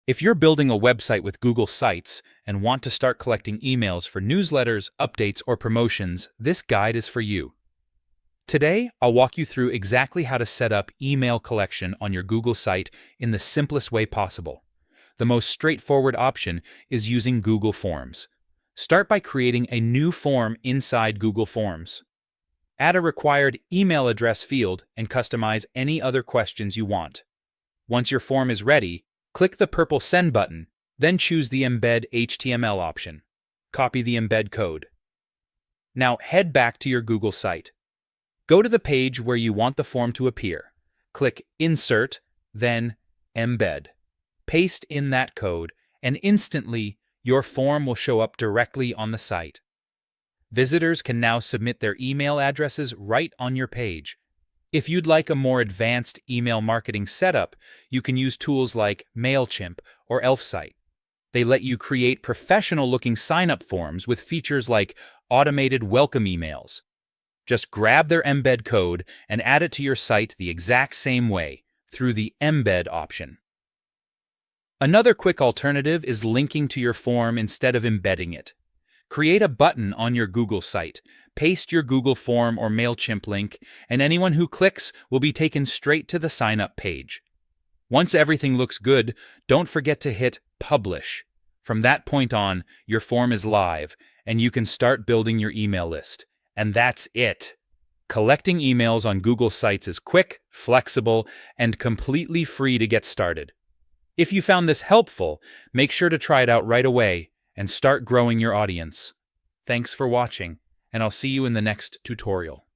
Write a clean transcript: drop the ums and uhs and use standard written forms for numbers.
If you're building a website with Google Sites and want to start collecting emails for newsletters, updates, or promotions, this guide is for you. Today, I'll walk you through exactly how to set up email collection on your Google site in the simplest way possible. The most straightforward option is using Google Forms. Start by creating a new form inside Google Forms. Add a required email address field and customize any other questions you want. Once your form is ready, click the purple Send button, then choose the Embed HTML option. Copy the embed code. Now head back to your Google site. Go to the page where you want the form to appear. Click Insert, then Embed. Paste in that code, and instantly, your form will show up directly on the site. Visitors can now submit their email addresses right on your page. If you'd like a more advanced email marketing setup, you can use tools like MailChimp or Elfsight. They let you create professional-looking sign-up forms with features like automated welcome emails. Just grab their embed code and add it to your site the exact same way, through the Embed option. Another quick alternative is linking to your form instead of embedding it. Create a button on your Google site, paste your Google form or MailChimp link, and anyone who clicks will be taken straight to the sign-up page. Once everything looks good, don't forget to hit Publish. From that point on, your form is live, and you can start building your email list. And that's it. Collecting emails on Google Sites is quick, flexible, and completely free to get started. If you found this helpful, make sure to try it out right away and start growing your audience. Thanks for watching, and I'll see you in the next tutorial.